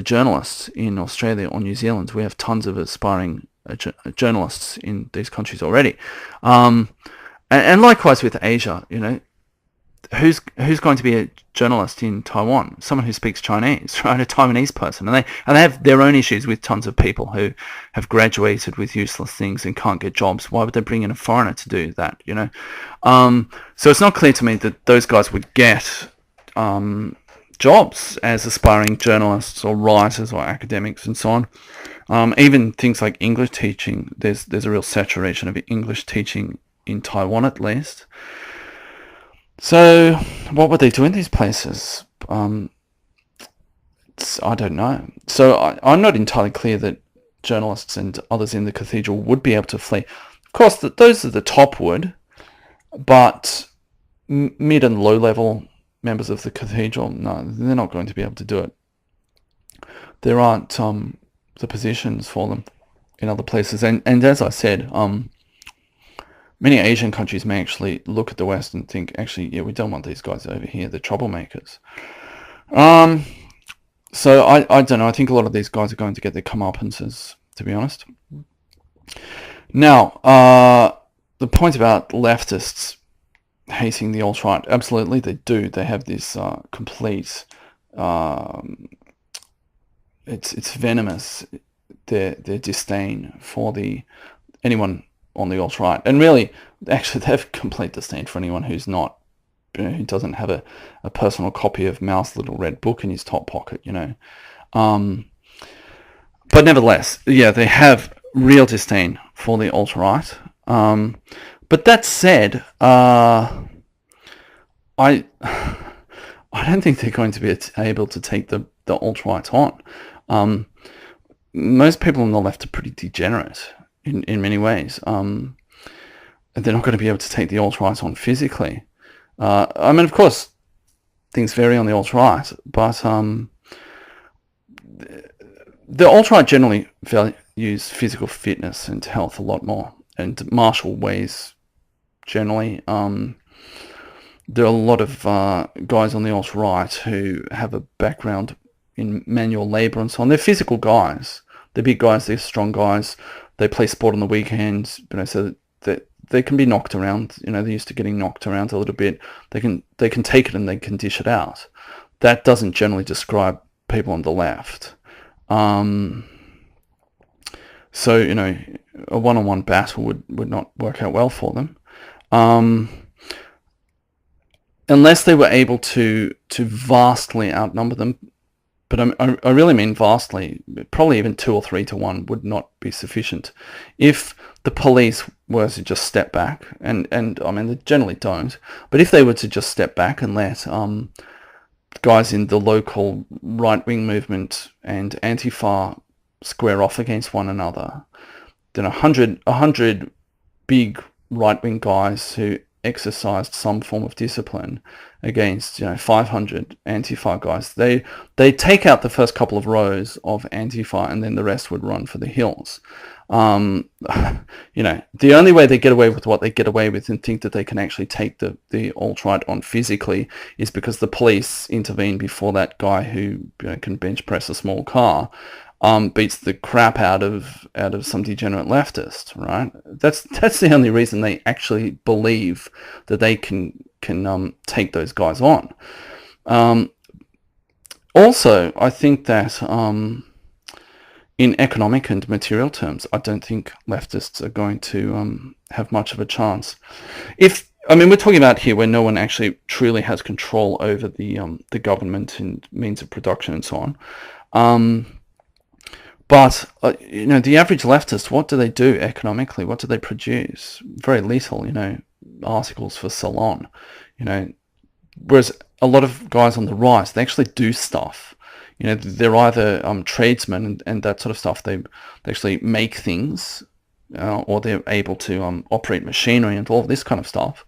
journalist in Australia or New Zealand. We have tons of aspiring journalists in these countries already, and likewise with Asia. Who's going to be a journalist in Taiwan? Someone who speaks Chinese, right? A Taiwanese person, and they have their own issues with tons of people who have graduated with useless things and can't get jobs. Why would they bring in a foreigner to do that? So it's not clear to me that those guys would get jobs as aspiring journalists or writers or academics and so on. Even things like English teaching, there's a real saturation of English teaching in Taiwan, at least. So, what would they do in these places? I don't know. So, I'm not entirely clear that journalists and others in the cathedral would be able to flee. Of course, those at the top would, but mid and low level members of the cathedral, no, they're not going to be able to do it. There aren't the positions for them in other places. And as I said, many Asian countries may actually look at the West and think, actually, yeah, we don't want these guys over here. They're troublemakers. So I don't know. I think a lot of these guys are going to get their comeuppances, to be honest. Now, the point about leftists hating the alt-right, absolutely they do. They have this complete, it's venomous, their disdain for anyone on the alt-right, and really, actually, they have complete disdain for anyone who's not, who doesn't have a personal copy of Mao's Little Red Book in his top pocket, But nevertheless, yeah, they have real disdain for the alt-right. But that said, I don't think they're going to be able to take the alt-right on. Most people on the left are pretty degenerate in many ways. They're not going to be able to take the alt-right on physically. I mean, of course, things vary on the alt-right, but the alt-right generally values physical fitness and health a lot more, and martial ways generally. There are a lot of guys on the alt-right who have a background in manual labour and so on. They're physical guys. They're big guys. They're strong guys. They play sport on the weekends, so that they can be knocked around. They're used to getting knocked around a little bit. They can take it and they can dish it out. That doesn't generally describe people on the left. So a one-on-one battle would not work out well for them, unless they were able to vastly outnumber them. But I really mean vastly. Probably even 2 or 3 to 1 would not be sufficient. If the police were to just step back, and I mean, they generally don't, but if they were to just step back and let guys in the local right-wing movement and Antifa square off against one another, then 100 big right-wing guys who exercised some form of discipline against 500 Antifa guys, they take out the first couple of rows of Antifa, and then the rest would run for the hills. The only way they get away with what they get away with and think that they can actually take the alt-right on physically is because the police intervene before that guy who can bench press a small car beats the crap out of some degenerate leftist, right? That's the only reason they actually believe that they can take those guys on. Also, I think that in economic and material terms, I don't think leftists are going to have much of a chance. We're talking about here where no one actually truly has control over the government and means of production and so on. But the average leftist, what do they do economically? What do they produce? Very little, articles for Salon, Whereas a lot of guys on the right, they actually do stuff. They're either tradesmen and that sort of stuff. They actually make things, or they're able to operate machinery and all of this kind of stuff.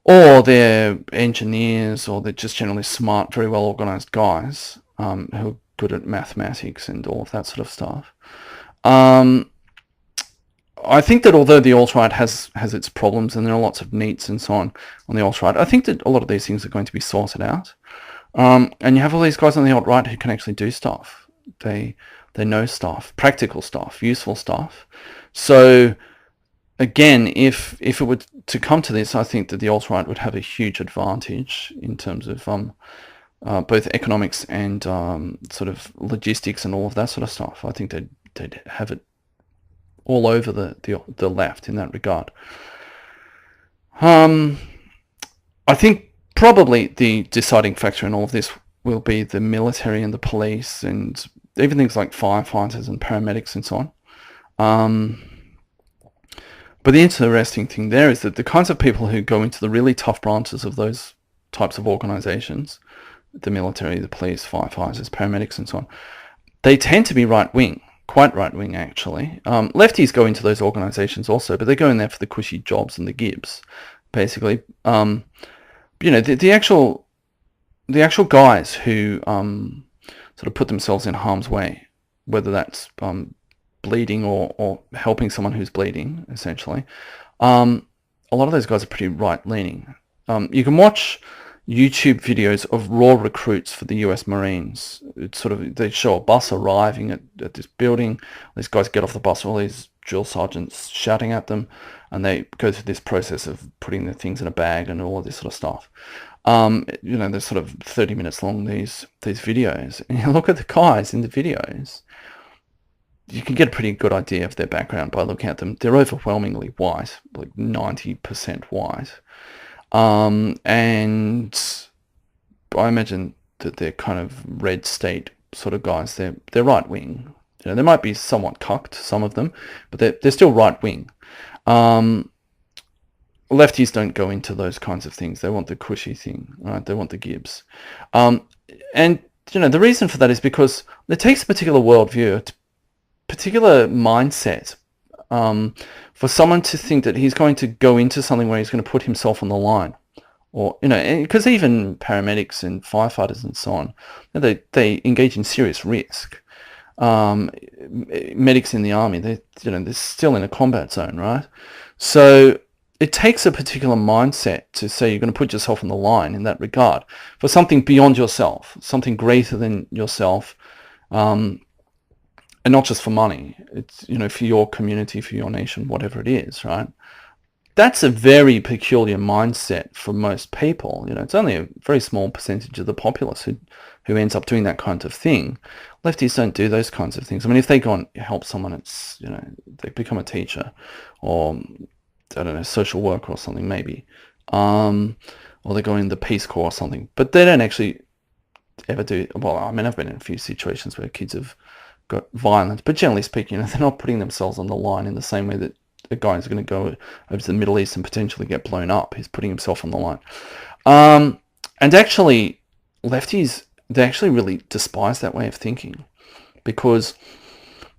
Or they're engineers, or they're just generally smart, very well organized guys who are good at mathematics and all of that sort of stuff. I think that although the alt-right has its problems, and there are lots of neats and so on the alt-right, I think that a lot of these things are going to be sorted out. And you have all these guys on the alt-right who can actually do stuff. They know stuff, practical stuff, useful stuff. So again, if it were to come to this, I think that the alt-right would have a huge advantage in terms of both economics and sort of logistics and all of that sort of stuff. I think they'd have it all over the left in that regard. I think probably the deciding factor in all of this will be the military and the police and even things like firefighters and paramedics and so on. But the interesting thing there is that the kinds of people who go into the really tough branches of those types of organizations, the military, the police, firefighters, paramedics and so on, they tend to be right-wing, quite right-wing actually. Lefties go into those organizations also, but they go in there for the cushy jobs and the gibs, basically. The actual guys who sort of put themselves in harm's way, whether that's bleeding or helping someone who's bleeding, essentially. A lot of those guys are pretty right-leaning. You can watch YouTube videos of raw recruits for the US Marines. It's sort of, they show a bus arriving at this building. These guys get off the bus, all these drill sergeants shouting at them, and they go through this process of putting their things in a bag and all of this sort of stuff. They're sort of 30 minutes long, these videos. And you look at the guys in the videos, you can get a pretty good idea of their background by looking at them. They're overwhelmingly white, like 90% white. And I imagine that they're kind of red state sort of guys. They're right-wing. They might be somewhat cucked, some of them, but they're still right-wing. Lefties don't go into those kinds of things. They want the cushy thing, right? They want the gibs. And, the reason for that is because it takes a particular worldview, a particular mindset, for someone to think that he's going to go into something where he's going to put himself on the line. Or, because even paramedics and firefighters and so on, they engage in serious risk. Medics in the army, they're still in a combat zone, right? So it takes a particular mindset to say you're going to put yourself on the line in that regard for something beyond yourself, something greater than yourself, and not just for money. It's, for your community, for your nation, whatever it is, right? That's a very peculiar mindset for most people. It's only a very small percentage of the populace who ends up doing that kind of thing. Lefties don't do those kinds of things. I mean, if they go and help someone, it's, they become a teacher or, I don't know, social worker or something maybe. Or they go in the Peace Corps or something. But they don't actually ever do, well, I mean, I've been in a few situations where kids have got violent, but generally speaking, they're not putting themselves on the line in the same way that a guy who's going to go over to the Middle East and potentially get blown up. He's putting himself on the line. And actually, lefties, they actually really despise that way of thinking because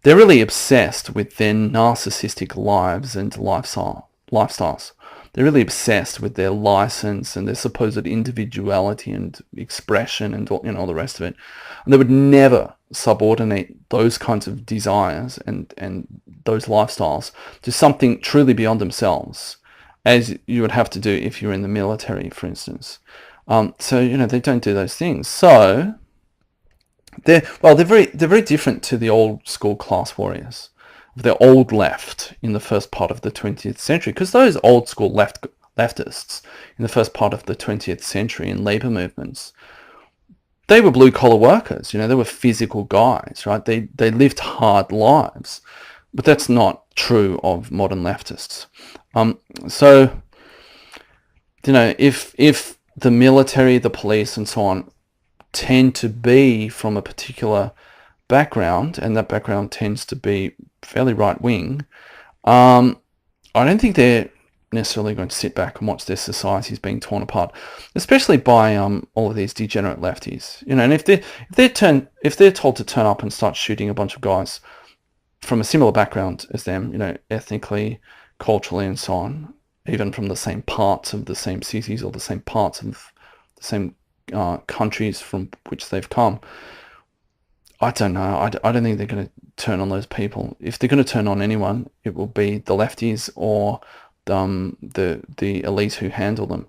they're really obsessed with their narcissistic lives and lifestyles. They're really obsessed with their license and their supposed individuality and expression and all the rest of it. And they would never subordinate those kinds of desires and those lifestyles to something truly beyond themselves, as you would have to do if you're in the military, for instance. So they don't do those things. So they're very different to the old school class warriors, the old left in the first part of the 20th century, because those old school leftists in the first part of the 20th century in labour movements, they were blue-collar workers. They were physical guys, right? They lived hard lives. But that's not true of modern leftists. So, if the military, the police, and so on tend to be from a particular background, and that background tends to be fairly right-wing, I don't think they're necessarily going to sit back and watch their societies being torn apart, especially by all of these degenerate lefties. And if they're told to turn up and start shooting a bunch of guys from a similar background as them, ethnically, culturally, and so on, even from the same parts of the same cities or the same parts of the same countries from which they've come, I don't know. I don't think they're going to turn on those people. If they're going to turn on anyone, it will be the lefties or the elite who handle them.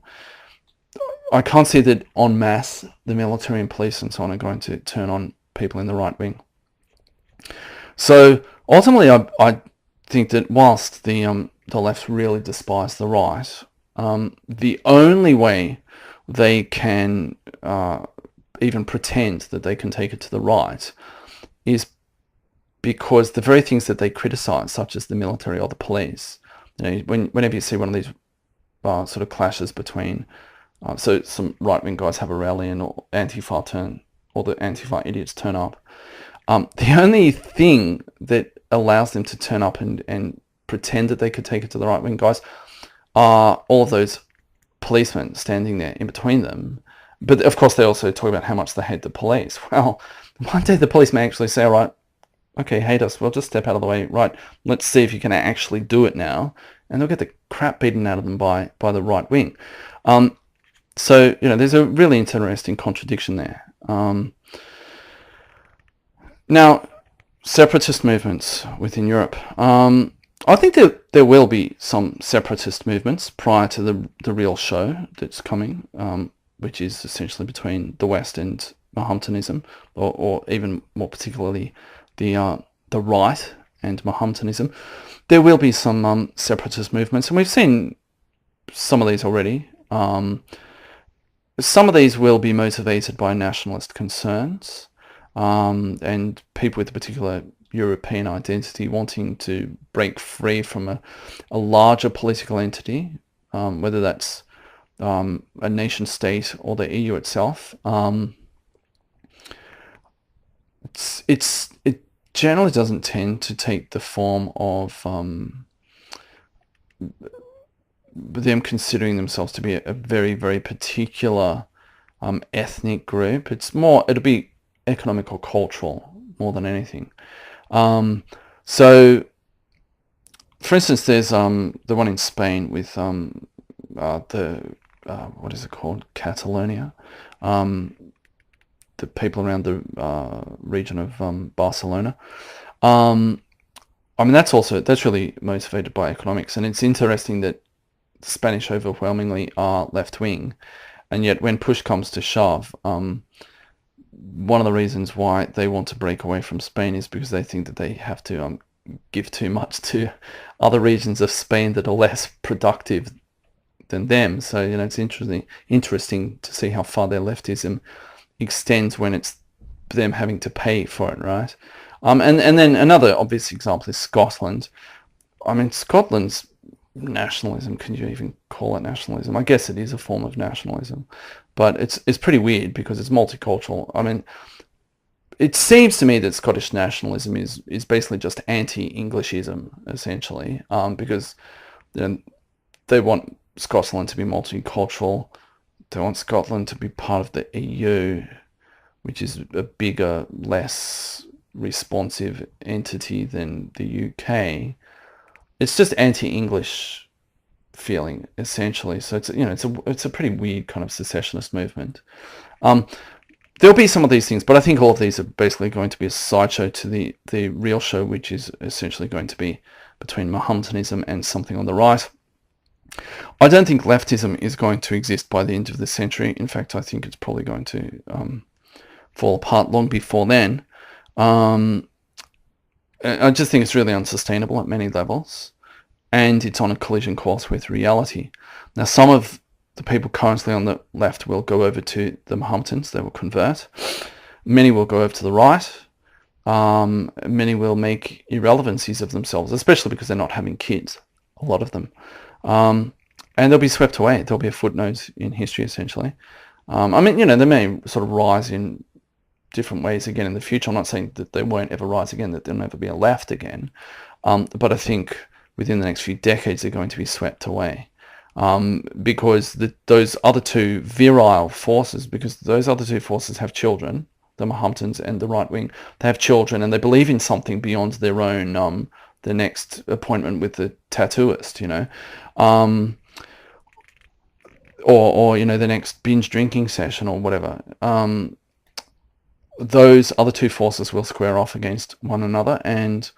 I can't see that en masse the military and police and so on are going to turn on people in the right wing. So ultimately, I think that whilst the left really despise the right, the only way they can even pretend that they can take it to the right is because the very things that they criticise, such as the military or the police, whenever you see one of these sort of clashes between, so some right-wing guys have a rally and Antifa turn, or the Antifa idiots turn up, the only thing that allows them to turn up and pretend that they could take it to the right-wing guys are all of those policemen standing there in between them. But of course they also talk about how much they hate the police. Well, one day the police may actually say, all right, okay, hate us, well, just step out of the way. Right, let's see if you can actually do it now. And they'll get the crap beaten out of them by the right wing. So, there's a really interesting contradiction there. Now, separatist movements within Europe. I think there will be some separatist movements prior to the real show that's coming, which is essentially between the West and Mahometanism, or even more particularly the right and Mahometanism. There will be some separatist movements, and we've seen some of these already. Some of these will be motivated by nationalist concerns, and people with a particular European identity wanting to break free from a larger political entity, whether that's a nation state or the EU itself. It generally doesn't tend to take the form of them considering themselves to be a very, very particular ethnic group. It'll be economic or cultural more than anything. So, for instance, there's the one in Spain with what is it called? Catalonia. The people around the region of Barcelona. That's really motivated by economics, and it's interesting that the Spanish overwhelmingly are left-wing, and yet when push comes to shove, one of the reasons why they want to break away from Spain is because they think that they have to give too much to other regions of Spain that are less productive than them. So, it's interesting to see how far their leftism extends when it's them having to pay for it, right? And then another obvious example is Scotland. I mean, Scotland's nationalism, can you even call it nationalism? I guess it is a form of nationalism, but it's pretty weird because it's multicultural. I mean, it seems to me that Scottish nationalism is basically just anti-Englishism, essentially, because they want Scotland to be multicultural. They want Scotland to be part of the EU, which is a bigger, less responsive entity than the UK. It's just anti-English feeling, essentially. So it's a pretty weird kind of secessionist movement. There'll be some of these things, but I think all of these are basically going to be a sideshow to the real show, which is essentially going to be between Mahometanism and something on the right. I don't think leftism is going to exist by the end of the century. In fact, I think it's probably going to fall apart long before then. I just think it's really unsustainable at many levels, and it's on a collision course with reality. Now, some of the people currently on the left will go over to the Mahometans. They will convert. Many will go over to the right. Many will make irrelevancies of themselves, especially because they're not having kids, a lot of them. And they'll be swept away. There'll be a footnote in history, essentially. I mean, they may sort of rise in different ways again in the future. I'm not saying that they won't ever rise again, that there'll never be a left again. But I think within the next few decades, they're going to be swept away. Because those other two virile forces, because those other two forces have children, the Mahometans and the right wing, they have children and they believe in something beyond their own, the next appointment with the tattooist, or the next binge drinking session or whatever. those other two forces will square off against one another, and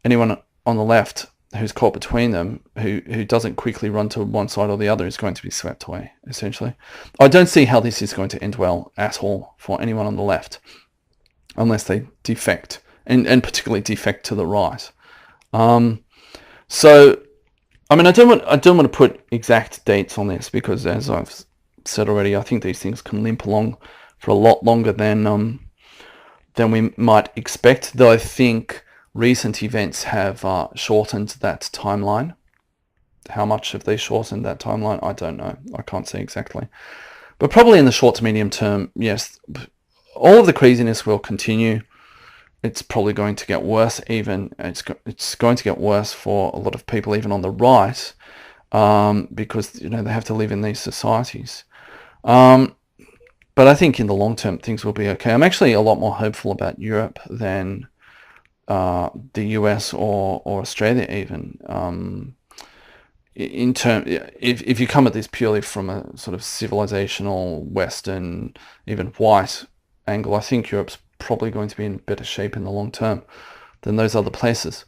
anyone on the left who's caught between them, who doesn't quickly run to one side or the other, is going to be swept away, essentially. I don't see how this is going to end well at all for anyone on the left, unless they defect, and particularly defect to the right. So, I mean, I don't want to put exact dates on this, because, as I've said already, I think these things can limp along for a lot longer than we might expect, though I think recent events have shortened that timeline. How much have they shortened that timeline? I don't know. I can't say exactly. But probably in the short to medium term, yes, all of the craziness will continue. It's probably going to get worse even. It's going to get worse for a lot of people, even on the right, because they have to live in these societies. But I think in the long term, things will be okay. I'm actually a lot more hopeful about Europe than the US or Australia even. If you come at this purely from a sort of civilizational Western, even white angle, I think Europe's probably going to be in better shape in the long term than those other places.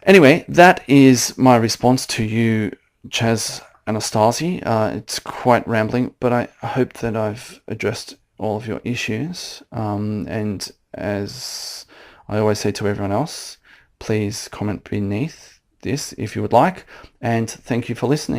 Anyway, that is my response to you, Chaz Anastasi. It's quite rambling, but I hope that I've addressed all of your issues. And as I always say to everyone else, please comment beneath this if you would like, and thank you for listening.